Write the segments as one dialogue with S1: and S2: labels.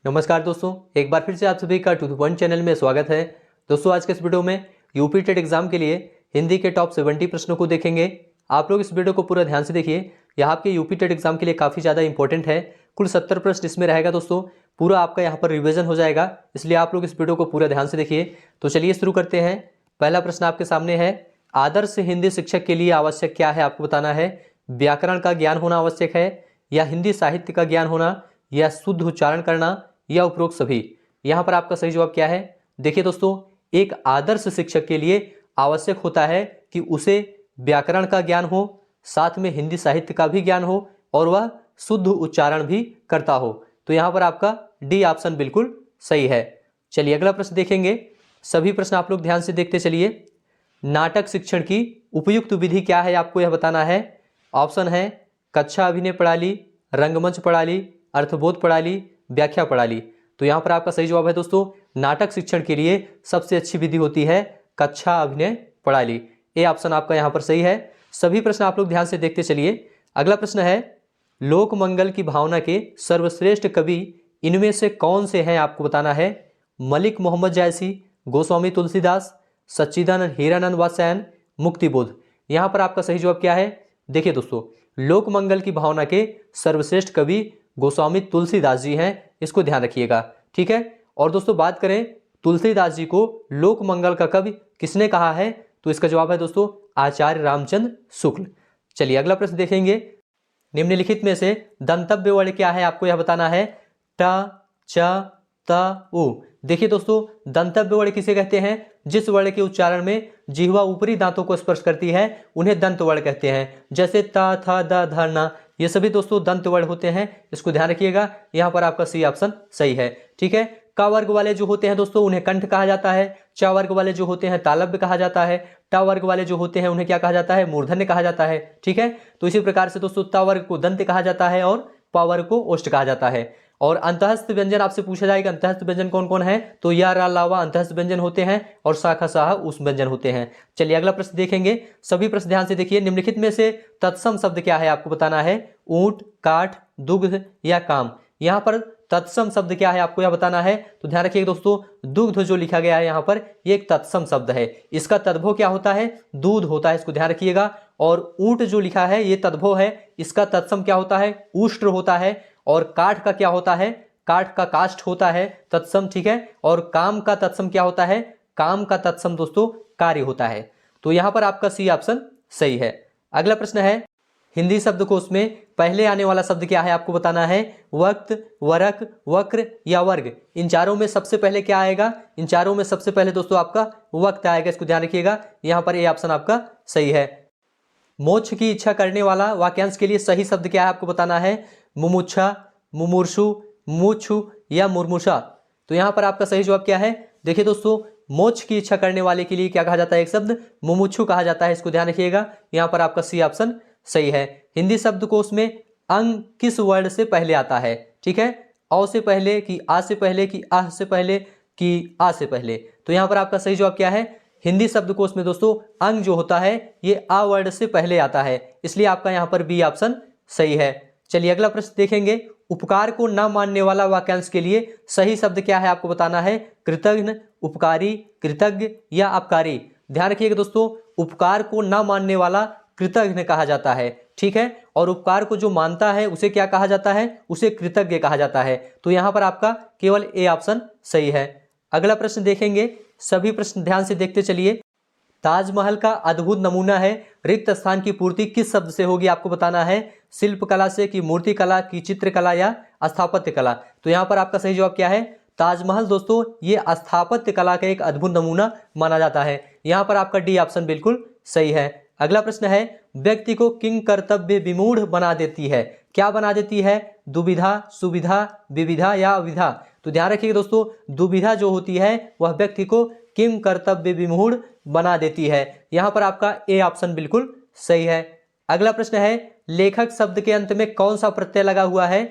S1: नमस्कार दोस्तों, एक बार फिर से आप सभी का 2 to 1 चैनल में स्वागत है। दोस्तों आज के इस वीडियो में यूपी टेट एग्जाम के लिए हिंदी के टॉप 70 प्रश्नों को देखेंगे। आप लोग इस वीडियो को पूरा ध्यान से देखिए, यह आपके यूपी टेट एग्जाम के लिए काफ़ी ज़्यादा इंपॉर्टेंट है। कुल 70 प्रश्न इसमें रहेगा दोस्तों, पूरा आपका यहाँ पर रिविजन हो जाएगा, इसलिए आप लोग इस वीडियो को पूरा ध्यान से देखिए। तो चलिए शुरू करते हैं। पहला प्रश्न आपके सामने है, आदर्श हिंदी शिक्षक के लिए आवश्यक क्या है आपको बताना है। व्याकरण का ज्ञान होना आवश्यक है, या हिंदी साहित्य का ज्ञान होना, या शुद्ध उच्चारण करना, या उपरोक्त सभी। यहां पर आपका सही जवाब क्या है। देखिए दोस्तों, एक आदर्श शिक्षक के लिए आवश्यक होता है कि उसे व्याकरण का ज्ञान हो, साथ में हिंदी साहित्य का भी ज्ञान हो, और वह शुद्ध उच्चारण भी करता हो। तो यहां पर आपका डी ऑप्शन बिल्कुल सही है। चलिए अगला प्रश्न देखेंगे। सभी प्रश्न आप लोग ध्यान से देखते चलिए। नाटक शिक्षण की उपयुक्त विधि क्या है आपको यह बताना है। ऑप्शन है कक्षा अभिनय प्रणाली, रंगमंच प्रणाली, अर्थबोध प्रणाली, व्याख्या प्रणाली। तो यहां पर आपका सही जवाब है दोस्तों, नाटक शिक्षण के लिए सबसे अच्छी विधि होती है कक्षा अभिनय प्रणाली। ए ऑप्शन आपका यहां पर सही है। सभी प्रश्न आप लोग ध्यान से देखते चलिए। अगला प्रश्न है, लोक मंगल की भावना के सर्वश्रेष्ठ कवि इनमें से कौन से हैं आपको बताना है। मलिक मोहम्मद जायसी, गोस्वामी तुलसीदास, सच्चिदानंद हीरानंद वात्स्यायन, मुक्तिबोध। यहां पर आपका सही जवाब क्या है। देखिए दोस्तों, लोक मंगल की भावना के सर्वश्रेष्ठ कवि गोस्वामी तुलसीदास जी हैं, इसको ध्यान रखिएगा, ठीक है। और दोस्तों बात करें तुलसीदास जी को लोक मंगल का कवि किसने कहा है, तो इसका जवाब है दोस्तों आचार्य रामचंद्र शुक्ल। चलिए अगला प्रश्न देखेंगे। निम्नलिखित में से दंतव्य वर्ण क्या है आपको यह बताना है। ट, च, त, उ। देखिए दोस्तों, दंतव्य वर्ण किसे कहते हैं, जिस वर्ण के उच्चारण में जिह्वा ऊपरी दांतों को स्पर्श करती है उन्हें दंत वर्ण कहते हैं। जैसे त, थ, द, ध, न, ये सभी दोस्तों दंत वर्ण होते हैं, इसको ध्यान रखिएगा। यहां पर आपका सी ऑप्शन सही है, ठीक है। क वर्ग वाले जो होते हैं दोस्तों उन्हें कंठ कहा जाता है। च वर्ग वाले जो होते हैं तालव्य कहा जाता है। ट वर्ग वाले जो होते हैं उन्हें क्या कहा जाता है, मूर्धन्य कहा जाता है, ठीक है। तो इसी प्रकार से दोस्तों त वर्ग को दंत कहा जाता है और प वर्ग को ओष्ठ कहा जाता है। और अंतःस्थ व्यंजन आपसे पूछा जाएगा, अंतःस्थ व्यंजन कौन कौन है, तो या, रा, लावा अंतःस्थ व्यंजन होते हैं, और शाखा साह उस व्यंजन होते हैं। चलिए अगला प्रश्न देखेंगे। सभी प्रश्न ध्यान से देखिए। निम्नलिखित में से तत्सम शब्द क्या है आपको बताना है। ऊंट, काठ, दुग्ध, या काम। यहां पर तत्सम शब्द क्या है आपको यह बताना है। तो ध्यान रखिए दोस्तों, दुग्ध जो लिखा गया है यहां पर, ये एक तत्सम शब्द है। इसका तद्भव क्या होता है, दूध होता है, इसको ध्यान रखिएगा। और ऊंट जो लिखा है ये तद्भव है, इसका तत्सम क्या होता है, उष्ट्र होता है। और काठ का क्या होता है, काठ का काष्ठ होता है तत्सम, ठीक है। और काम का तत्सम क्या होता है, काम का तत्सम दोस्तों कार्य होता है। तो यहां पर आपका सी ऑप्शन सही है। अगला प्रश्न है, हिंदी शब्दकोश में पहले आने वाला शब्द क्या है आपको बताना है। वक्त, वरक, वक्र, या वर्ग। इन चारों में सबसे पहले क्या आएगा, इन चारों में सबसे पहले दोस्तों आपका वक्त आएगा, इसको ध्यान रखिएगा। यहां पर ए ऑप्शन आपका सही है। मोक्ष की इच्छा करने वाला वाक्यांश के लिए सही शब्द क्या है आपको बताना है। मुमुक्षा, मुमूर्षु, मुमुक्षु, या मुर्मुषा। तो यहां पर आपका सही जवाब क्या है। देखिए दोस्तों, मोक्ष की इच्छा करने वाले के लिए क्या कहा जाता है, एक शब्द मुमुक्षु कहा जाता है, इसको ध्यान रखिएगा। यहां पर आपका सी ऑप्शन सही है। हिंदी शब्दकोश में अंग किस वर्ण से पहले आता है, ठीक है। औ से पहले, कि आ से पहले, कि आह से पहले, कि आ से पहले। तो यहां पर आपका सही जवाब क्या है। हिंदी शब्दकोश में दोस्तों अंग जो होता है ये आ वर्ण से पहले आता है, इसलिए आपका यहां पर बी ऑप्शन सही है। चलिए अगला प्रश्न देखेंगे। उपकार को न मानने वाला वाक्यांश के लिए सही शब्द क्या है आपको बताना है। कृतघ्न, उपकारी, कृतज्ञ, या अपकारी। ध्यान रखिएगा दोस्तों, उपकार को न मानने वाला कृतघ्न कहा जाता है, ठीक है। और उपकार को जो मानता है उसे क्या कहा जाता है, उसे कृतज्ञ कहा जाता है। तो यहां पर आपका केवल ए ऑप्शन सही है। अगला प्रश्न देखेंगे। सभी प्रश्न ध्यान से देखते चलिए। ताजमहल का अद्भुत नमूना है, रिक्त स्थान की पूर्ति किस शब्द से होगी आपको बताना है। शिल्प कला से, कि मूर्ति कला, की चित्रकला, या स्थापत्य कला। तो यहां पर आपका सही जवाब क्या है। ताजमहल दोस्तों ये स्थापत्य कला का एक अद्भुत नमूना माना जाता है। यहां पर आपका डी ऑप्शन बिल्कुल सही है। अगला प्रश्न है, व्यक्ति को किंग कर्तव्य विमूढ़ बना देती है, क्या बना देती है। दुविधा, सुविधा, विविधा, या अविधा। तो ध्यान रखिएगा दोस्तों, दुविधा जो होती है वह व्यक्ति को किम कर्तव्य विमूढ़ बना देती है। यहां पर आपका ए ऑप्शन बिल्कुल सही है। अगला प्रश्न है, लेखक शब्द के अंत में कौन सा प्रत्यय लगा हुआ है।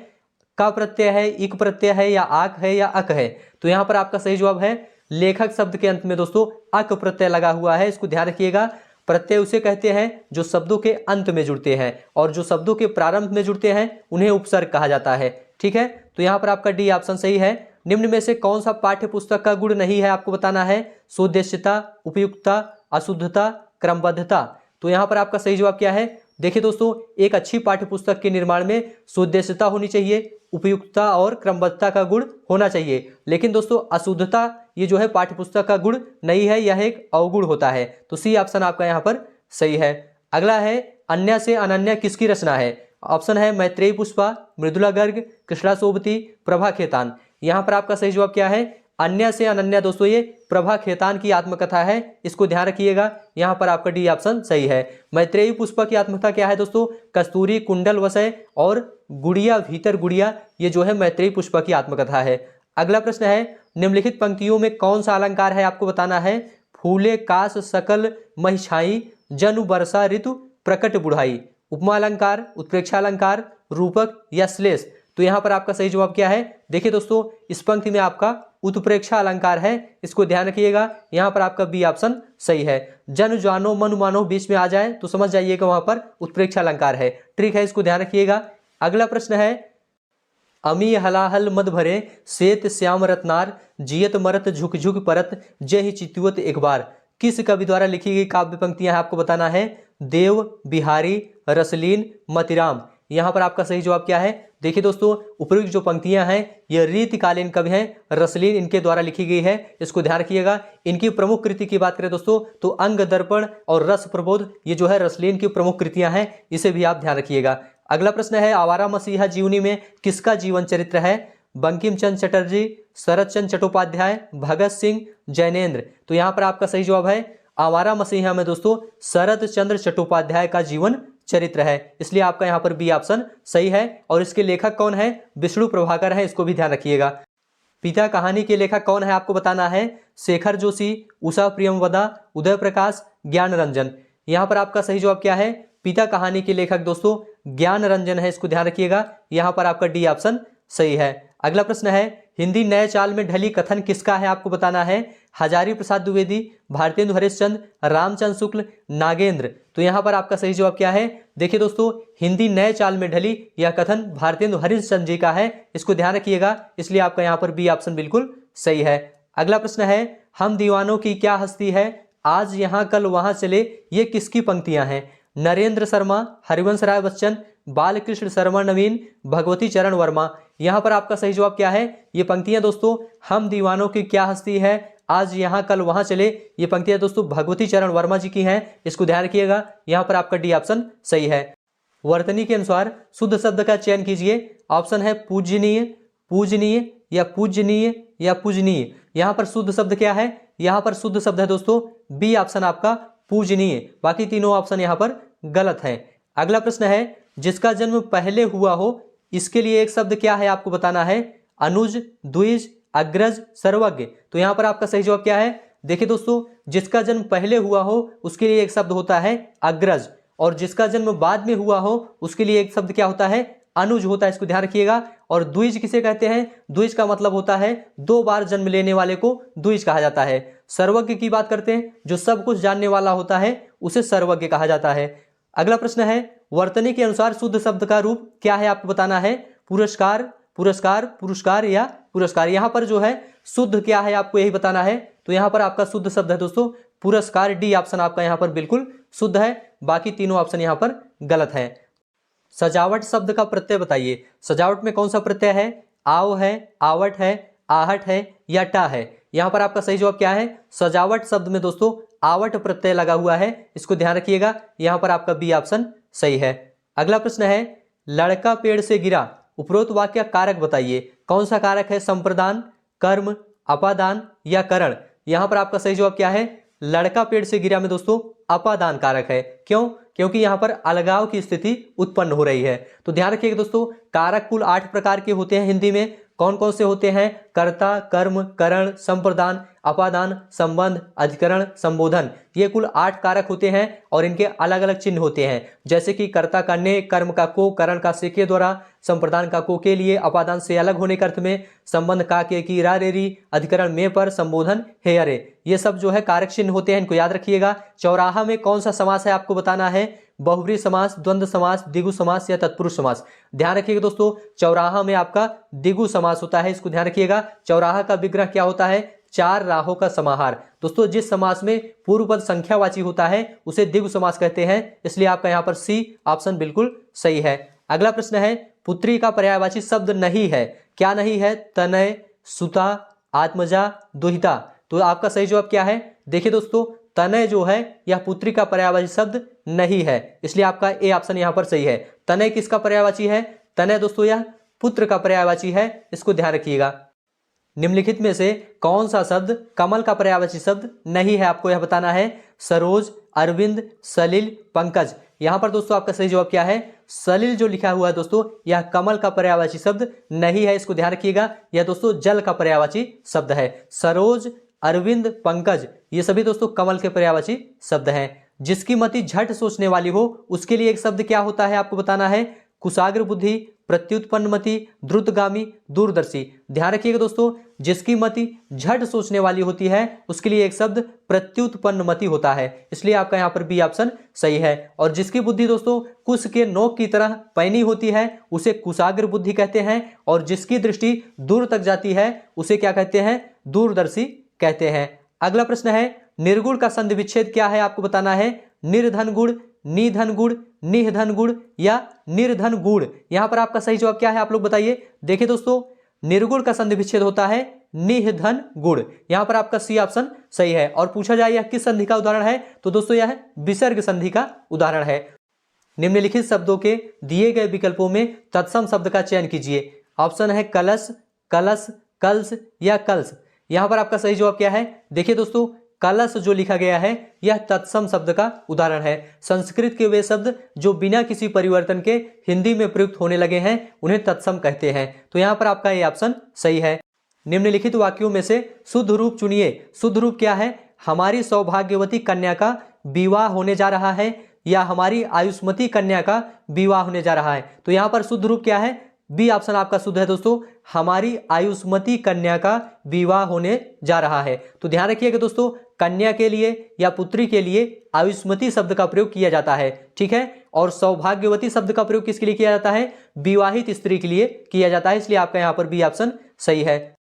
S1: का प्रत्यय है, इक प्रत्यय है, या आक है, या अक है। तो यहां पर आपका सही जवाब है, लेखक शब्द के अंत में दोस्तों अक प्रत्यय लगा हुआ है, इसको ध्यान रखिएगा। प्रत्यय उसे कहते हैं जो शब्दों के अंत में जुड़ते हैं, और जो शब्दों के प्रारंभ में जुड़ते हैं उन्हें उपसर्ग कहा जाता है, ठीक है। तो यहाँ पर आपका डी ऑप्शन सही है। निम्न में से कौन सा पाठ्य पुस्तक का गुण नहीं है आपको बताना है? सुउद्देश्यता, उपयुक्तता, अशुद्धता, क्रमबद्धता। तो यहाँ पर आपका सही जवाब क्या है? देखिए दोस्तों, एक अच्छी पाठ्य पुस्तक के निर्माण में सुउद्देश्यता होनी चाहिए, उपयुक्तता और क्रमबद्धता का गुण होना चाहिए। लेकिन दोस्तों अशुद्धता ये जो है पाठ्य पुस्तक का गुण नहीं है, यह एक अवगुण होता है। तो सी ऑप्शन आपका यहाँ पर सही है। अगला है अन्य से अनन्य किसकी रचना है? ऑप्शन है मैत्रेयी पुष्पा, मृदुला गर्ग, कृष्णा सोबती, प्रभा खेतान। यहाँ पर आपका सही जवाब क्या है? अन्य से अनन्य दोस्तों ये प्रभा खेतान की आत्मकथा है, इसको ध्यान रखिएगा। यहाँ पर आपका डी ऑप्शन सही है। मैत्रेयी पुष्पा की आत्मकथा क्या है दोस्तों? कस्तूरी, कुंडल वसय और गुड़िया भीतर गुड़िया, ये जो है मैत्रेयी पुष्पा की आत्मकथा है। अगला प्रश्न है निम्नलिखित पंक्तियों में कौन सा अलंकार है आपको बताना है? फूले काश सकल महिछाई, जनु वर्षा ऋतु प्रकट बुढ़ाई। उपमा अलंकार, उत्प्रेक्षा अलंकार, रूपक या श्लेष। तो यहाँ पर आपका सही जवाब क्या है? देखिए दोस्तों, इस पंक्ति में आपका उत्प्रेक्षा अलंकार है, इसको ध्यान रखिएगा। यहाँ पर आपका बी ऑप्शन सही है। जन जानो मन मानो बीच में आ जाए तो समझ जाइएगा वहां पर उत्प्रेक्षा अलंकार है। ठीक है, इसको ध्यान रखिएगा। अगला प्रश्न है अमी हलाहल मद भरे, श्वेत श्याम रत्नार, जियत मरत झुक झुक परत, जय ही चितुवत एक बार। किस कवि द्वारा लिखी गई काव्य पंक्तियां हैं आपको बताना है? देव, बिहारी, रसलीन, मतिराम। यहाँ पर आपका सही जवाब क्या है? देखिए दोस्तों, उपयुक्त जो पंक्तियां हैं ये रीतिकालीन कवि हैं, रसलीन इनके द्वारा लिखी गई है, इसको ध्यान रखिएगा। इनकी प्रमुख कृति की बात करें दोस्तों तो अंग दर्पण और रस प्रबोध, ये जो है रसलीन की प्रमुख कृतियां हैं, इसे भी आप ध्यान रखिएगा। अगला प्रश्न है आवारा मसीहा जीवनी में किसका जीवन चरित्र है? बंकिम चंद्र चटर्जी, शरद चंद्र चट्टोपाध्याय, भगत सिंह, जैनेन्द्र। तो यहाँ पर आपका सही जवाब है आवारा मसीहा में दोस्तों शरद चंद्र चट्टोपाध्याय का जीवन चरित्र है, इसलिए आपका यहाँ पर बी ऑप्शन सही है। और इसके लेखक कौन है? विष्णु प्रभाकर है, इसको भी ध्यान रखिएगा। पिता कहानी के लेखक कौन है आपको बताना है? शेखर जोशी, उषा प्रियमवदा, उदय प्रकाश, ज्ञान रंजन। यहाँ पर आपका सही जवाब क्या है? पिता कहानी के लेखक दोस्तों ज्ञान रंजन है, इसको ध्यान रखिएगा। यहाँ पर आपका डी ऑप्शन सही है। अगला प्रश्न है हिंदी नए चाल में ढली कथन किसका है आपको बताना है? हजारी प्रसाद द्विवेदी, भारतेंदु हरिश्चंद्र, रामचंद्र शुक्ल, नागेंद्र। तो यहाँ पर आपका सही जवाब क्या है? देखिए दोस्तों, हिंदी नए चाल में ढली यह कथन भारतेंदु हरिश्चंद्र जी का है, इसको ध्यान रखिएगा, इसलिए आपका यहाँ पर बी ऑप्शन बिल्कुल सही है। अगला प्रश्न है हम दीवानों की क्या हस्ती है, आज यहाँ कल वहां चले, ये किसकी पंक्तियां हैं? नरेंद्र शर्मा, हरिवंश राय बच्चन, बालकृष्ण शर्मा नवीन, भगवती चरण वर्मा। यहाँ पर आपका सही जवाब क्या है? ये पंक्तियां दोस्तों हम दीवानों की क्या हस्ती है, आज यहाँ कल वहां चले, ये पंक्तियां दोस्तों भगवती चरण वर्मा जी की हैं, इसको ध्यान रखिएगा। यहाँ पर आपका डी ऑप्शन सही है। वर्तनी के अनुसार शुद्ध शब्द का चयन कीजिए। ऑप्शन है पूजनीय, पूजनीय या पूजनीय या पूजनीय। यहाँ पर शुद्ध शब्द क्या है? यहाँ पर शुद्ध शब्द है दोस्तों बी ऑप्शन आपका पूजनीय, बाकी तीनों ऑप्शन यहाँ पर गलत है। अगला प्रश्न है जिसका जन्म पहले हुआ हो, इसके लिए एक शब्द क्या है आपको बताना है? अनुज, द्विज, अग्रज, सर्वज्ञ। तो यहाँ पर आपका सही जवाब क्या है? देखिए दोस्तों, जिसका जन्म पहले हुआ हो उसके लिए एक शब्द होता है अग्रज, और जिसका जन्म बाद में हुआ हो उसके लिए एक शब्द क्या होता है? अनुज होता है, इसको ध्यान रखिएगा। और द्विज किसे कहते हैं? द्विज का मतलब होता है दो बार जन्म लेने वाले को द्विज कहा जाता है। सर्वज्ञ की बात करते हैं, जो सब कुछ जानने वाला होता है उसे सर्वज्ञ कहा जाता है। अगला प्रश्न है वर्तनी के अनुसार शुद्ध शब्द का रूप क्या है आपको बताना है? पुरस्कार, पुरस्कार, पुरस्कार या पुरस्कार। यहाँ पर जो है शुद्ध क्या है आपको यही बताना है। तो यहाँ पर आपका शुद्ध शब्द है दोस्तों पुरस्कार, डी ऑप्शन आपका यहाँ पर बिल्कुल शुद्ध है, बाकी तीनों ऑप्शन यहाँ पर गलत है। सजावट शब्द का प्रत्यय बताइए। सजावट में कौन सा प्रत्यय है? आव है, आवट है, आहट है या टा है। यहाँ पर आपका सही जवाब क्या है? सजावट शब्द में दोस्तों आवट प्रत्यय लगा हुआ है, इसको ध्यान रखिएगा। यहाँ पर आपका बी ऑप्शन सही है। अगला प्रश्न है लड़का पेड़ से गिरा, उपरोक्त वाक्य कारक बताइए। कौन सा कारक है? संप्रदान, कर्म, अपादान या करण। यहाँ पर आपका सही जवाब क्या है? लड़का पेड़ से गिरा में दोस्तों अपादान कारक है। क्यों? क्योंकि यहाँ पर अलगाव की स्थिति उत्पन्न हो रही है। तो ध्यान रखिएगा दोस्तों, कारक कुल 8 प्रकार के होते हैं हिंदी में। कौन कौन से होते हैं? कर्ता, कर्म, करण, संप्रदान, अपादान, संबंध, अधिकरण, संबोधन। ये कुल 8 कारक होते हैं और इनके अलग अलग चिन्ह होते हैं, जैसे कि कर्ता का ने, कर्म का को, करण का से के द्वारा, संप्रदान का को के लिए, अपादान से अलग होने के अर्थ में, संबंध का के की रा रे री, अधिकरण में पर, संबोधन हे अरे। ये सब जो है कारक चिन्ह होते हैं, इनको याद रखिएगा। चौराहा में कौन सा समास है आपको बताना है? बहुब्री समास, द्वंद्व समास, द्विगु समास या तत्पुरुष समास। ध्यान रखिएगा दोस्तों, चौराहा में आपका द्विगु समास होता है, इसको ध्यान रखिएगा। चौराहा का विग्रह क्या होता है? चार राहों का समाहार। दोस्तों जिस समास में पूर्व पद संख्यावाची होता है उसे द्विगु समास कहते हैं, इसलिए आपका यहाँ पर सी ऑप्शन बिल्कुल सही है। अगला प्रश्न है, पुत्री का पर्यायवाची शब्द नहीं है। क्या नहीं है? तनय, सुता, आत्मजा, दुहिता। तो आपका सही जवाब क्या है? देखिए दोस्तों, तनय जो है यह पुत्री का पर्यायवाची शब्द नहीं है, इसलिए आपका ए ऑप्शन यहाँ पर सही है। तनय किसका पर्यायवाची है? तनय दोस्तों यह पुत्र का पर्यायवाची है, इसको ध्यान रखिएगा। निम्नलिखित में से कौन सा शब्द कमल का पर्यायवाची शब्द नहीं है? आपको यह बताना है। सरोज, अरविंद, सलिल, पंकज। यहां पर दोस्तों आपका सही जवाब क्या है? सलिल जो लिखा हुआ है दोस्तों यह कमल का पर्यायवाची शब्द नहीं है, इसको ध्यान रखिएगा। यह दोस्तों जल का पर्यायवाची शब्द है। सरोज, अरविंद, पंकज ये सभी दोस्तों कमल के पर्यायवाची शब्द हैं। जिसकी मति झट सोचने वाली हो उसके लिए एक शब्द क्या होता है? आपको बताना है। कुशाग्र बुद्धि, प्रत्युत्पन्न मति, द्रुतगामी, दूरदर्शी। ध्यान रखिएगा दोस्तों, जिसकी मति झट सोचने वाली होती है उसके लिए एक शब्द प्रत्युत्पन्न मति होता है, इसलिए आपका यहाँ पर बी ऑप्शन सही है। और जिसकी बुद्धि दोस्तों कुश के नोक की तरह पैनी होती है उसे कुशाग्र बुद्धि कहते हैं, और जिसकी दृष्टि दूर तक जाती है उसे क्या कहते हैं? दूरदर्शी कहते हैं। अगला प्रश्न है, निर्गुण का संधि विच्छेद क्या है? आपको बताना है। निर्धन गुण, निधन गुण, निधन गुण या निर्धन गुण। यहां पर आपका सही जवाब क्या है? आप लोग बताइए। देखिए दोस्तों, निर्गुण का संधि विच्छेद होता है निधन गुण। यहां पर आपका सी ऑप्शन सही है। और पूछा जाए यह किस संधि का उदाहरण है? तो दोस्तों यह विसर्ग संधि का उदाहरण है। निम्नलिखित शब्दों के दिए गए विकल्पों में तत्सम शब्द का चयन कीजिए। ऑप्शन है कलश, कलश, कलश या कलश। यहां पर आपका सही जवाब क्या है? देखिए दोस्तों, कलश जो लिखा गया है यह तत्सम शब्द का उदाहरण है। संस्कृत के वे शब्द जो बिना किसी परिवर्तन के हिंदी में प्रयुक्त होने लगे हैं उन्हें तत्सम कहते हैं। तो यहां पर आपका ये ऑप्शन सही है। निम्नलिखित वाक्यों में से शुद्ध रूप चुनिए। शुद्ध रूप क्या है? हमारी सौभाग्यवती कन्या का विवाह होने जा रहा है या हमारी आयुष्मती कन्या का विवाह होने जा रहा है। तो यहां पर शुद्ध रूप क्या है? बी ऑप्शन आपका शुद्ध है दोस्तों, हमारी आयुष्मती कन्या का विवाह होने जा रहा है। तो ध्यान रखिएगा दोस्तों, कन्या के लिए या पुत्री के लिए आयुष्मती शब्द का प्रयोग किया जाता है, ठीक है। और सौभाग्यवती शब्द का प्रयोग किसके लिए किया जाता है? विवाहित स्त्री के लिए किया जाता है, इसलिए आपका यहाँ पर बी ऑप्शन सही है।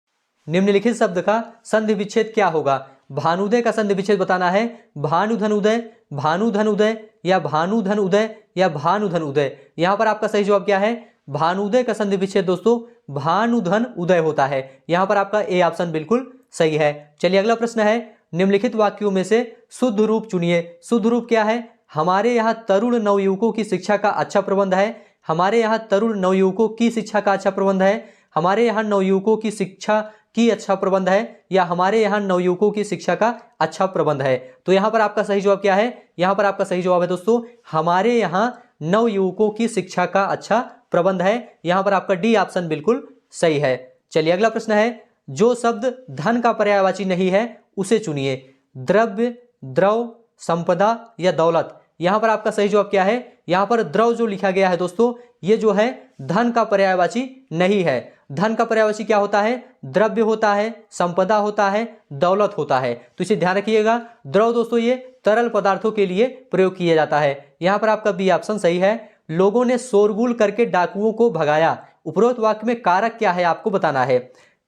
S1: निम्नलिखित शब्द का संधि विच्छेद क्या होगा? भानुदय का संधि विच्छेद बताना है। भानुधन उदय, भानुधन उदय या भानुधन उदय या भानुधन उदय। यहां पर आपका सही जवाब क्या है? भानुदय का संधि विच्छेद दोस्तों भानुधन उदय होता है। यहां पर आपका ए ऑप्शन बिल्कुल सही है। चलिए अगला प्रश्न है, निम्नलिखित वाक्यों में से शुद्ध रूप चुनिए। शुद्ध रूप क्या है? हमारे यहाँ तरुण नवयुवकों की शिक्षा का अच्छा प्रबंध है। हमारे यहाँ तरुण नवयुवकों की शिक्षा का अच्छा प्रबंध है। हमारे यहाँ नवयुवकों की शिक्षा की अच्छा प्रबंध है या हमारे यहाँ नवयुवकों की शिक्षा का अच्छा प्रबंध है। तो यहाँ पर आपका सही जवाब क्या है? यहाँ पर आपका सही जवाब है दोस्तों हमारे यहाँ नवयुवकों की शिक्षा का अच्छा प्रबंध है। यहाँ पर आपका डी ऑप्शन बिल्कुल सही है। चलिए अगला प्रश्न है, जो शब्द धन का पर्यायवाची नहीं है उसे चुनिए। द्रव्य, द्रव, संपदा या दौलत। यहाँ पर आपका सही जवाब क्या है? यहाँ पर द्रव जो लिखा गया है दोस्तों ये जो है धन का पर्यायवाची नहीं है। धन का पर्यायवाची क्या होता है? द्रव्य होता है, संपदा होता है, दौलत होता है। तो इसे ध्यान रखिएगा। द्रव दोस्तों ये तरल पदार्थों के लिए प्रयोग किया जाता है। यहाँ पर आपका बी ऑप्शन सही है। लोगों ने शोरगुल करके डाकुओं को भगाया। उपरोक्त वाक्य में कारक क्या है आपको बताना है।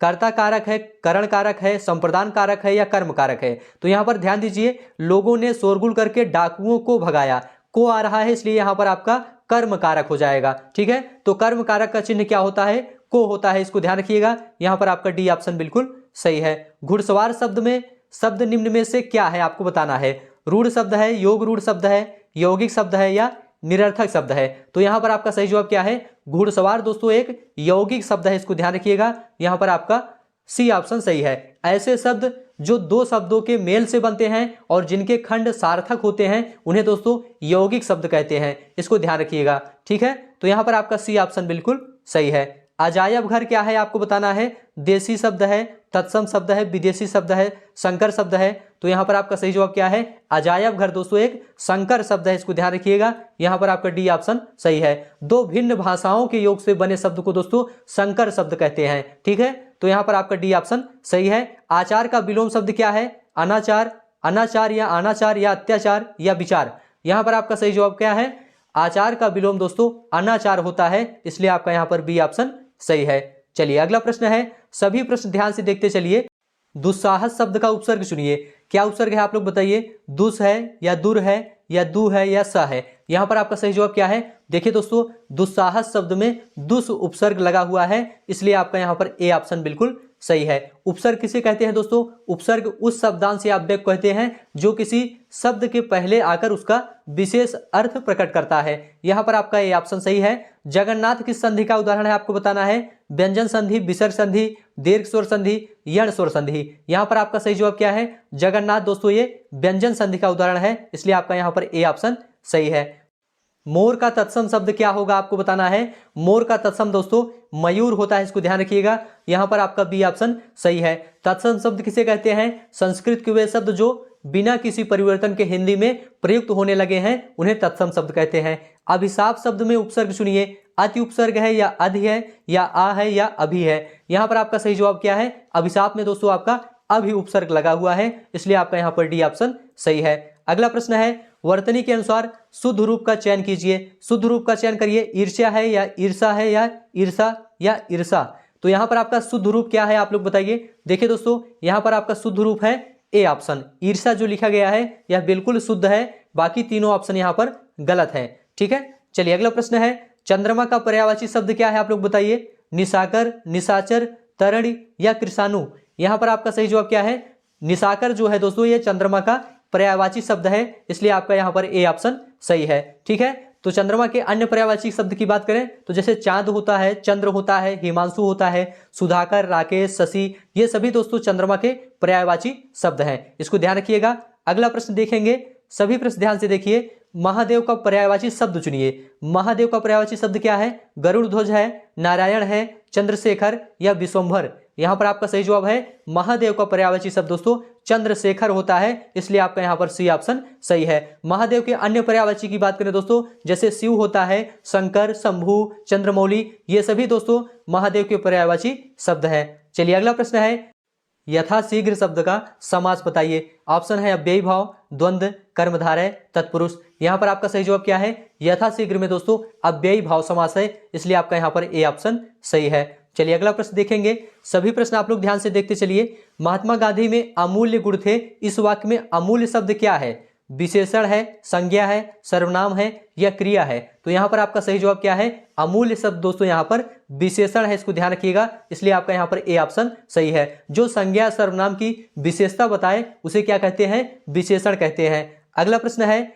S1: कर्ता कारक है, करण कारक है, संप्रदान कारक है या कर्म कारक है। तो यहाँ पर ध्यान दीजिए, लोगों ने शोरगुल करके डाकुओं को भगाया, को आ रहा है इसलिए यहाँ पर आपका कर्म कारक हो जाएगा, ठीक है। तो कर्म कारक का चिन्ह क्या होता है? को होता है, इसको ध्यान रखिएगा। यहाँ पर आपका डी ऑप्शन बिल्कुल सही है। घुड़सवार शब्द में शब्द निम्न में से क्या है आपको बताना है। रूढ़ शब्द है, योग रूढ़ शब्द है, यौगिक शब्द है या निरर्थक शब्द है। तो यहाँ पर आपका सही जवाब क्या है? घुड़सवार दोस्तों एक यौगिक शब्द है, इसको ध्यान रखिएगा। यहाँ पर आपका सी ऑप्शन सही है। ऐसे शब्द जो दो शब्दों के मेल से बनते हैं और जिनके खंड सार्थक होते हैं उन्हें दोस्तों यौगिक शब्द कहते हैं, इसको ध्यान रखिएगा, ठीक है। तो यहाँ पर आपका सी ऑप्शन बिल्कुल सही है। अजायब घर क्या है आपको बताना है। देसी शब्द है, तत्सम शब्द है, विदेशी शब्द है, संकर शब्द है। तो यहाँ पर आपका सही जवाब क्या है? अजायब घर दोस्तों एक संकर शब्द है, इसको ध्यान रखिएगा। यहाँ पर आपका डी ऑप्शन सही है। दो भिन्न भाषाओं के योग से बने शब्द को दोस्तों संकर शब्द कहते हैं, ठीक है। तो यहाँ पर आपका डी ऑप्शन सही है। आचार का विलोम शब्द क्या है? अनाचार, अनाचार या अनाचार या अत्याचार या विचार। यहाँ पर आपका सही जवाब क्या है? आचार का विलोम दोस्तों अनाचार होता है, इसलिए आपका यहाँ पर बी ऑप्शन सही है। चलिए अगला प्रश्न है, सभी प्रश्न ध्यान से देखते चलिए। दुस्साहस शब्द का उपसर्ग चुनिए। क्या उपसर्ग है आप लोग बताइए? दुस है या दुर है या दू है या स है? यहाँ पर आपका सही जवाब क्या है? देखिए दोस्तों, दुस्साहस शब्द में दुस उपसर्ग लगा हुआ है, इसलिए आपका यहाँ पर ए ऑप्शन बिल्कुल सही है। उपसर्ग किसे कहते हैं दोस्तों? उपसर्ग उस शब्दांश या अव्यय को कहते हैं जो किसी शब्द के पहले आकर उसका विशेष अर्थ प्रकट करता है। यहाँ पर आपका ये ऑप्शन सही है। जगन्नाथ किस संधि का उदाहरण है आपको बताना है? व्यंजन संधि, विसर्ग संधि, दीर्घ स्वर संधि, यण स्वर संधि। यहाँ पर आपका सही जवाब क्या है? जगन्नाथ दोस्तों ये व्यंजन संधि का उदाहरण है, इसलिए आपका यहाँ पर ए ऑप्शन सही है। मोर का तत्सम शब्द क्या होगा आपको बताना है? मोर का तत्सम दोस्तों मयूर होता है, इसको ध्यान रखिएगा। यहाँ पर आपका बी ऑप्शन सही है। तत्सम शब्द किसे कहते हैं? संस्कृत के वे शब्द जो बिना किसी परिवर्तन के हिंदी में प्रयुक्त होने लगे हैं उन्हें तत्सम शब्द कहते हैं। अभिशाप शब्द में उपसर्ग चुनिए। अति उपसर्ग है या अधि है या आ है या अभी है? यहाँ पर आपका सही जवाब क्या है? अभिशाप में दोस्तों आपका अभी उपसर्ग लगा हुआ है, इसलिए आपका यहाँ पर डी ऑप्शन सही है। अगला प्रश्न है, वर्तनी के अनुसार शुद्ध रूप का चयन कीजिए। शुद्ध रूप का चयन करिए। ईर्ष्या है या ईर्षा है या ईर्षा या ईर्षा? तो यहाँ पर आपका शुद्ध रूप क्या है आप लोग बताइए। देखिए दोस्तों, यहाँ पर आपका शुद्ध रूप है ए ऑप्शन। ईर्षा जो लिखा गया है यह बिल्कुल शुद्ध है, बाकी तीनों ऑप्शन यहाँ पर गलत है। ठीक है, चलिए अगला प्रश्न है, चंद्रमा का पर्यायवाची शब्द क्या है आप लोग बताइए। निशाकर, निशाचर, तरण या कृषाणु? यहाँ पर आपका सही जवाब क्या है? निशाकर जो है दोस्तों ये चंद्रमा का पर्यायवाची शब्द है, इसलिए आपका यहाँ पर ए ऑप्शन सही है। ठीक है, तो चंद्रमा के अन्य पर्यायवाची शब्द की बात करें तो जैसे चांद होता है, चंद्र होता है, हिमांशु होता है, सुधाकर, राकेश, शशि, ये सभी दोस्तों चंद्रमा के पर्यायवाची शब्द हैं, इसको ध्यान रखिएगा। अगला प्रश्न देखेंगे, सभी प्रश्न ध्यान से देखिए। महादेव का पर्यायवाची शब्द चुनिए। महादेव का पर्यायवाची शब्द क्या है? गरुड़ ध्वज है, नारायण है, चंद्रशेखर या विश्वंभर? यहाँ पर आपका सही जवाब है महादेव का पर्यायवाची शब्द दोस्तों चंद्रशेखर होता है, इसलिए आपका यहाँ पर सी ऑप्शन सही है। महादेव के अन्य पर्यायवाची की बात करें दोस्तों, जैसे शिव होता है, शंकर, शंभु, चंद्रमौली, ये सभी दोस्तों महादेव के पर्यायवाची शब्द हैं। चलिए अगला प्रश्न है, यथाशीघ्र शब्द का समास बताइए। ऑप्शन है अव्ययी भाव, द्वंद्व, कर्मधारय, तत्पुरुष। यहाँ पर आपका सही जवाब क्या है? यथाशीघ्र में दोस्तों अव्ययी भाव समास है, इसलिए आपका यहाँ पर ए ऑप्शन सही है। चलिए अगला प्रश्न देखेंगे। सभी प्रश्न आप लोग ध्यान से देखते चलिए। महात्मा गांधी में अमूल्य गुण थे, इस वाक्य में अमूल्य शब्द क्या है? विशेषण है, संज्ञा है, सर्वनाम है या क्रिया है? तो यहाँ पर आपका सही जवाब क्या है? अमूल्य शब्द दोस्तों यहाँ पर विशेषण है, इसको ध्यान रखिएगा, इसलिए आपका यहाँ पर ए ऑप्शन सही है। जो संज्ञा सर्वनाम की विशेषता बताए उसे क्या कहते हैं? विशेषण कहते हैं। अगला प्रश्न है,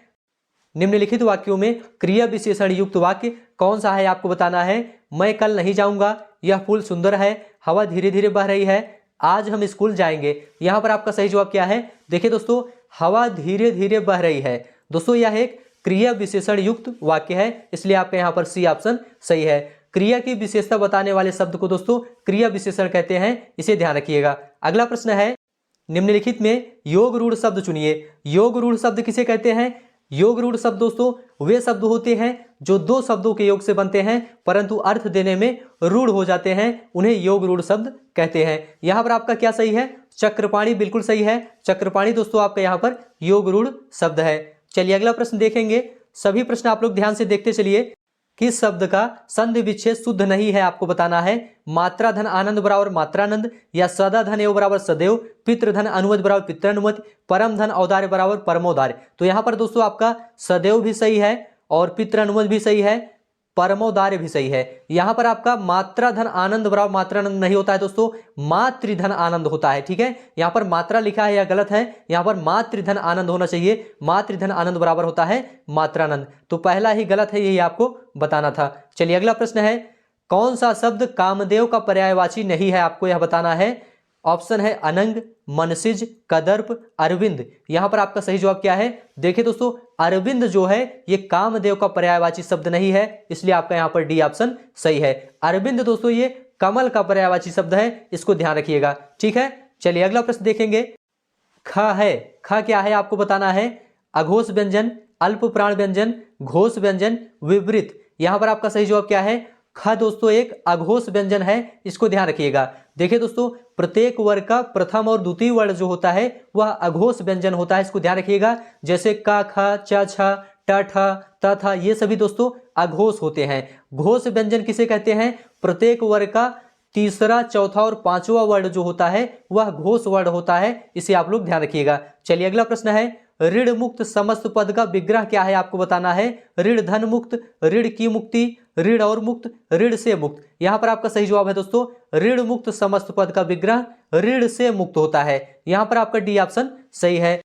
S1: निम्नलिखित वाक्यों में क्रिया विशेषण युक्त वाक्य कौन सा है आपको बताना है। मैं कल नहीं जाऊंगा, यह फूल सुंदर है, हवा धीरे धीरे बह रही है, आज हम स्कूल जाएंगे। यहाँ पर आपका सही जवाब क्या है? देखिए दोस्तों, हवा धीरे धीरे बह रही है, दोस्तों यह एक क्रिया विशेषण युक्त वाक्य है, इसलिए आपका यहाँ पर सी ऑप्शन सही है। क्रिया की विशेषता बताने वाले शब्द को दोस्तों क्रिया विशेषण कहते हैं, इसे ध्यान रखिएगा। अगला प्रश्न है, निम्नलिखित में योग रूढ़ शब्द चुनिए। योग रूढ़ शब्द किसे कहते हैं? योग रूढ़ शब्द दोस्तों वे शब्द होते हैं जो दो शब्दों के योग से बनते हैं परंतु अर्थ देने में रूढ़ हो जाते हैं, उन्हें योग रूढ़ शब्द कहते हैं। यहाँ पर आपका क्या सही है? चक्रपाणी बिल्कुल सही है। चक्रपाणी दोस्तों आपका यहाँ पर योग रूढ़ शब्द है। चलिए अगला प्रश्न देखेंगे। सभी प्रश्न आप लोग ध्यान से देखते चलिए। किस शब्द का संधि विच्छेद शुद्ध नहीं है आपको बताना है। मात्रा धन आनंद बराबर मात्रानंद, या सदा धन एव बराबर सदैव, पितृ धन अनुमति बराबर पितृनुमति, परम धन औदार्य बराबर परमोदार्य। तो यहाँ पर दोस्तों आपका सदैव भी सही है और पितृ अनुमति भी सही है, परमोदार्य भी सही है। यहाँ पर आपका मात्रा धन आनंद बराबर मात्रानंद नहीं होता है दोस्तों, मातृधन आनंद होता है। ठीक है, यहाँ पर मात्रा लिखा है या गलत है, यहाँ पर मातृधन आनंद होना चाहिए। मातृधन आनंद बराबर होता है मात्रानंद, तो पहला ही गलत है, यही आपको बताना था। चलिए अगला प्रश्न है, कौन सा शब्द कामदेव का पर्यायवाची नहीं है आपको यह बताना है। ऑप्शन है अनंग, मनसिज, कदर्प, अरविंद। यहाँ पर आपका सही जवाब क्या है? देखिए दोस्तों, अरविंद जो है ये कामदेव का पर्यायवाची शब्द नहीं है, इसलिए आपका यहाँ पर डी ऑप्शन सही है। अरविंद दोस्तों ये कमल का पर्यायवाची शब्द है, इसको ध्यान रखिएगा। ठीक है, चलिए अगला प्रश्न देखेंगे। ख है, ख क्या है आपको बताना है। अघोष व्यंजन, अल्प प्राण व्यंजन, घोष व्यंजन, विवृत। यहाँ पर आपका सही जवाब क्या है? ख दोस्तों एक अघोष व्यंजन है, इसको ध्यान रखिएगा। देखिए दोस्तों, प्रत्येक वर्ग का प्रथम और द्वितीय वर्ण जो होता है वह अघोष व्यंजन होता है, इसको ध्यान रखिएगा। जैसे क, ख, च, छ, ट ठ त थ ये सभी दोस्तों अघोष होते हैं। घोष व्यंजन किसे कहते हैं? प्रत्येक वर्ग का तीसरा, चौथा और पांचवा वर्ण जो होता है वह घोष वर्ण होता है, इसे आप लोग ध्यान रखिएगा। चलिए अगला प्रश्न है, ऋण मुक्त समस्त पद का विग्रह क्या है आपको बताना है। ऋण धन मुक्त, ऋण की मुक्ति, ऋण और मुक्त, ऋण से मुक्त। यहां पर आपका सही जवाब है दोस्तों ऋण मुक्त समस्त पद का विग्रह ऋण से मुक्त होता है। यहां पर आपका डी ऑप्शन सही है।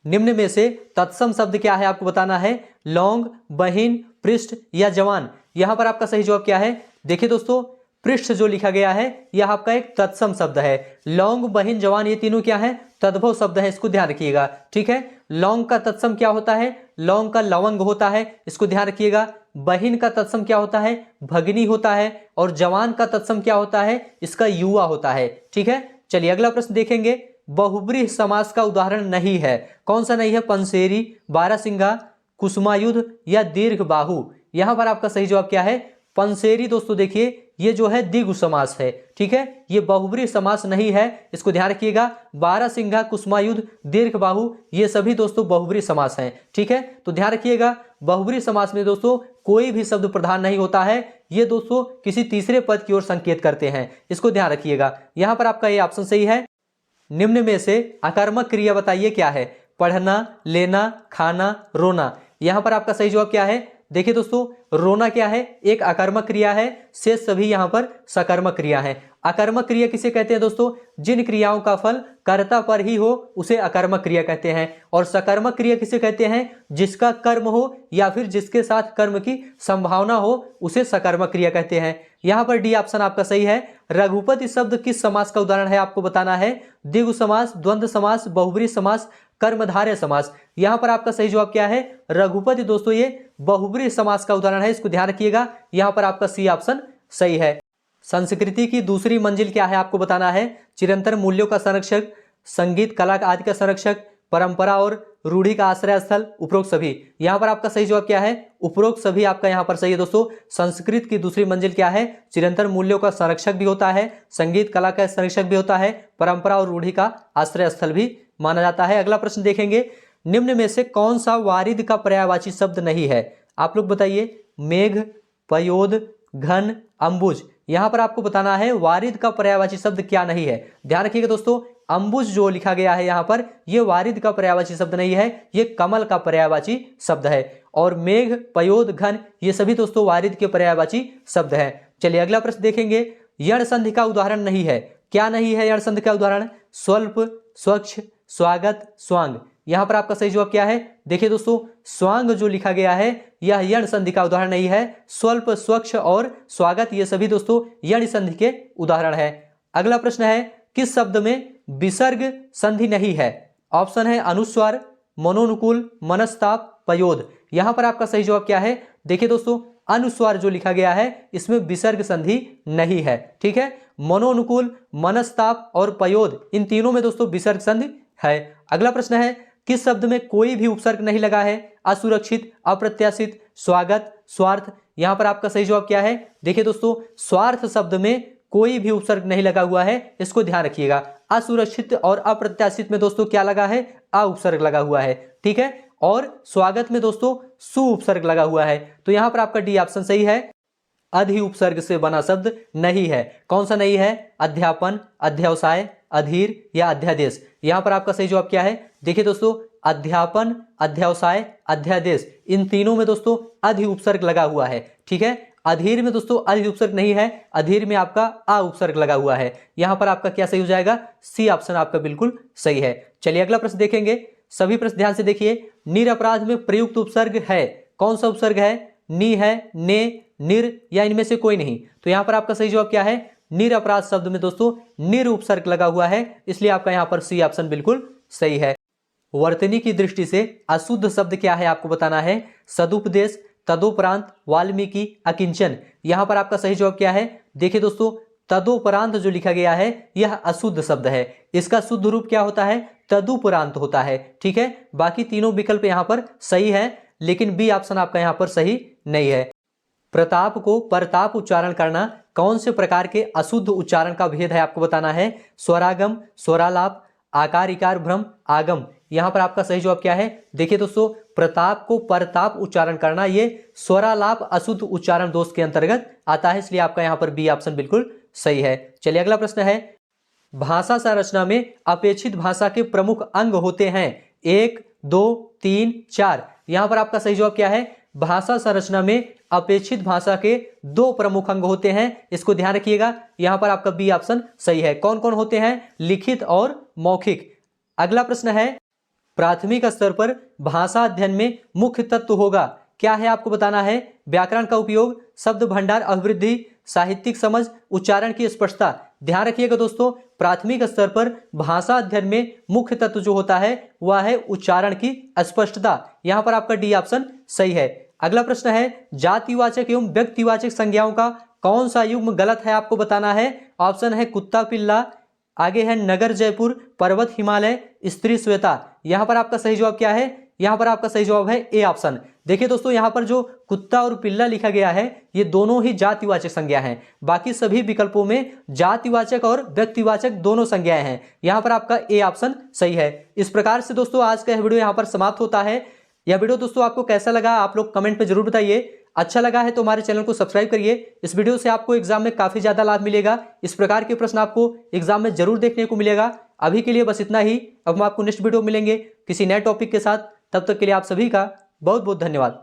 S1: निम्न में से तत्सम शब्द क्या है आपको बताना है। लौंग, बहिन, पृष्ठ या जवान। यहां पर आपका सही जवाब क्या है? देखिए दोस्तों पृष्ठ जो लिखा गया है यह आपका एक तत्सम शब्द है। लौंग, बहिन, जवान ये तीनों क्या है? तद्भव शब्द है, इसको ध्यान रखिएगा। ठीक है, लौंग का तत्सम क्या होता है? लौंग का लवंग होता है, इसको ध्यान रखिएगा। बहिन का तत्सम क्या होता है? भगिनी होता है। और जवान का तत्सम क्या होता है? इसका युवा होता है। ठीक है, चलिए अगला प्रश्न देखेंगे। बहुब्रीहि समास का उदाहरण नहीं है, कौन सा नहीं है? पंसेरी, बारहसिंगा, कुसुमायुध या दीर्घ बाहु। यहां पर आपका सही जवाब क्या है? पंसेरी। दोस्तों देखिए ये जो है द्विगु समास है। ठीक है, ये बहुब्रीहि समास नहीं है, इसको ध्यान रखिएगा। बारहसिंगा, कुसुमायुध, दीर्घ बाहु ये सभी दोस्तों बहुब्रीहि समास हैं। ठीक है, तो ध्यान रखिएगा बहुब्रीहि समास में दोस्तों कोई भी शब्द प्रधान नहीं होता है, ये दोस्तों किसी तीसरे पद की ओर संकेत करते हैं, इसको ध्यान रखिएगा। यहां पर आपका ये ऑप्शन सही है। निम्न में से अकर्मक क्रिया बताइए क्या है। पढ़ना, लेना, खाना, रोना। यहां पर आपका सही जवाब क्या है? देखिए दोस्तों रोना क्या है? एक अकर्मक क्रिया है, शेष सभी यहां पर सकर्मक क्रिया है। अकर्मक क्रिया किसे कहते हैं दोस्तों? जिन क्रियाओं का फल कर्ता पर ही हो उसे अकर्मक क्रिया कहते हैं। और सकर्मक क्रिया किसे कहते हैं? जिसका कर्म हो या फिर जिसके साथ कर्म की संभावना हो उसे सकर्मक क्रिया कहते हैं। यहां पर डी ऑप्शन आपका सही है। रघुपति शब्द किस समास का उदाहरण है आपको बताना है। द्विगु समास, द्वंद्व समास, बहुब्रीहि समास, कर्मधारय समास। यहां पर आपका सही जवाब क्या है? रघुपति। दोस्तों ये बहुब्रीहि समास का उदाहरण है, इसको ध्यान रखिएगा। यहां पर आपका सी ऑप्शन सही है। संस्कृति की दूसरी मंजिल क्या है आपको बताना है। चिरंतन मूल्यों का संरक्षक, संगीत कला आदि का संरक्षक, परंपरा और रूढ़ि का आश्रय स्थल, उपरोक्त सभी। यहां पर आपका सही जवाब क्या है? उपरोक्त सभी आपका यहां पर सही है दोस्तों। संस्कृत की दूसरी मंजिल क्या है? चिरंतन मूल्यों का संरक्षक भी होता है, संगीत कला का संरक्षक भी होता है, परंपरा और रूढ़ि का आश्रय स्थल भी माना जाता है। अगला प्रश्न देखेंगे। निम्न में से कौन सा वारिद का पर्यायवाची शब्द नहीं है? आप लोग बताइए। मेघ, पयोद, घन, अंबुज। यहां पर आपको बताना है वारिद का पर्यायवाची शब्द क्या नहीं है। ध्यान रखिएगा दोस्तों अंबुज जो लिखा गया है यहां पर यह वारिद का पर्यायवाची शब्द नहीं है, यह कमल का पर्यायवाची शब्द है। और मेघ, पयोद, घन ये सभी दोस्तों वारिद के पर्यायवाची शब्द है। चलिए अगला प्रश्न देखेंगे। यण संधि का उदाहरण नहीं है, क्या नहीं है यण संधि का उदाहरण? स्वल्प, स्वच्छ, स्वागत, स्वांग। यहां पर आपका सही जवाब क्या है? देखिए दोस्तों स्वांग जो लिखा गया है यह यण संधि का उदाहरण नहीं है। स्वल्प, स्वच्छ और स्वागत ये सभी दोस्तों यण संधि के उदाहरण है। अगला प्रश्न है किस शब्द में विसर्ग संधि नहीं है? ऑप्शन है अनुस्वार, मनोनुकूल, मनस्ताप, पयोद। यहां पर आपका सही जवाब क्या है? देखिए दोस्तों अनुस्वार जो लिखा गया है इसमें विसर्ग संधि नहीं है। ठीक है, मनोनुकूल, मनस्ताप और पयोद इन तीनों में दोस्तों विसर्ग संधि है। अगला प्रश्न है किस शब्द में कोई भी उपसर्ग नहीं लगा है? असुरक्षित, अप्रत्याशित, स्वागत, स्वार्थ। यहां पर आपका सही जवाब क्या है? देखिए दोस्तों स्वार्थ शब्द में कोई भी उपसर्ग नहीं लगा हुआ है, इसको ध्यान रखिएगा। असुरक्षित और अप्रत्याशित में दोस्तों क्या लगा है? अ उपसर्ग लगा हुआ है। ठीक है, और स्वागत में दोस्तों सु उपसर्ग लगा हुआ है। तो यहां पर आपका डी ऑप्शन सही है। अधि उपसर्ग से बना शब्द नहीं है, कौन सा नहीं है? अध्यापन, अध्यवसाय, अधीर या अध्यादेश। यहां पर आपका सही जवाब क्या है? देखिए दोस्तों अध्यापन, अध्यवसाय, अध्यादेश इन तीनों में दोस्तों अधि उपसर्ग लगा हुआ है। ठीक है, अधीर में दोस्तों अधि उपसर्ग नहीं है, अधीर में आपका अ उपसर्ग लगा हुआ है। यहां पर आपका क्या सही हो जाएगा? सी ऑप्शन आपका बिल्कुल सही है। चलिए अगला प्रश्न देखेंगे। सभी प्रश्न ध्यान से देखिए। निरपराध में प्रयुक्त उपसर्ग है, कौन सा उपसर्ग है? नि है, ने, निर या इनमें से कोई नहीं। तो यहां पर आपका सही जवाब क्या है? निरपराध शब्द में दोस्तों निर उपसर्ग लगा हुआ है, इसलिए आपका यहां पर सी ऑप्शन बिल्कुल सही है। वर्तनी की दृष्टि से अशुद्ध शब्द क्या है आपको बताना है। सदुपदेश, तदोपरांत, वाल्मीकि, अकिंचन। यहां पर आपका सही जवाब क्या है? देखिए दोस्तों तदोपरांत जो लिखा गया है यह अशुद्ध शब्द है, इसका शुद्ध रूप क्या होता है? तदुपरांत होता है। ठीक है, बाकी तीनों विकल्प यहां पर सही है, लेकिन बी ऑप्शन आपका यहां पर सही नहीं है। प्रताप को परताप उच्चारण करना कौन से प्रकार के अशुद्ध उच्चारण का भेद है आपको बताना है। स्वरागम, स्वरालाप, आकार इकार भ्रम, आगम। यहां पर आपका सही जवाब क्या है? देखिए दोस्तों, प्रताप को परताप उच्चारण करना ये स्वरालाप अशुद्ध उच्चारण दोष के अंतर्गत आता है, इसलिए आपका यहां पर बी ऑप्शन बिल्कुल सही है। चलिए अगला प्रश्न है, भाषा संरचना में अपेक्षित भाषा के प्रमुख अंग होते हैं 1, 2, 3, 4। यहां पर आपका सही जवाब क्या है? भाषा संरचना में अपेक्षित भाषा के 2 प्रमुख अंग होते हैं, इसको ध्यान रखिएगा। यहां पर आपका बी ऑप्शन सही है। कौन कौन होते हैं? लिखित और मौखिक। अगला प्रश्न है, प्राथमिक स्तर पर भाषा अध्ययन में मुख्य तत्व होगा, क्या है आपको बताना है? व्याकरण का उपयोग, शब्द भंडार अभिवृद्धि, साहित्यिक समझ, उच्चारण की स्पष्टता। ध्यान रखिएगा दोस्तों, प्राथमिक स्तर पर भाषा अध्ययन में मुख्य तत्व जो होता है वह है उच्चारण की स्पष्टता। यहां पर आपका डी ऑप्शन सही है। अगला प्रश्न है, जातिवाचक एवं व्यक्तिवाचक संज्ञाओं का कौन सा युग्म गलत है आपको बताना है। ऑप्शन है कुत्ता पिल्ला, आगे है नगर जयपुर, पर्वत हिमालय, स्त्री श्वेता। यहां पर आपका सही जवाब क्या है? यहां पर आपका सही जवाब है ए ऑप्शन। देखिए दोस्तों, यहां पर जो कुत्ता और पिल्ला लिखा गया है ये दोनों ही जातिवाचक संज्ञा हैं, बाकी सभी विकल्पों में जातिवाचक और व्यक्तिवाचक दोनों संज्ञाएं हैं। यहां पर आपका ए ऑप्शन सही है। इस प्रकार से दोस्तों आज का यह वीडियो यहां पर समाप्त होता है। यह वीडियो दोस्तों आपको कैसा लगा आप लोग कमेंट में जरूर बताइए। अच्छा लगा है तो हमारे चैनल को सब्सक्राइब करिए। इस वीडियो से आपको एग्जाम में काफी ज्यादा लाभ मिलेगा। इस प्रकार के प्रश्न आपको एग्जाम में जरूर देखने को मिलेगा। अभी के लिए बस इतना ही। अब हम आपको नेक्स्ट वीडियो मिलेंगे किसी नए टॉपिक के साथ। तब तक के लिए आप सभी का बहुत बहुत धन्यवाद।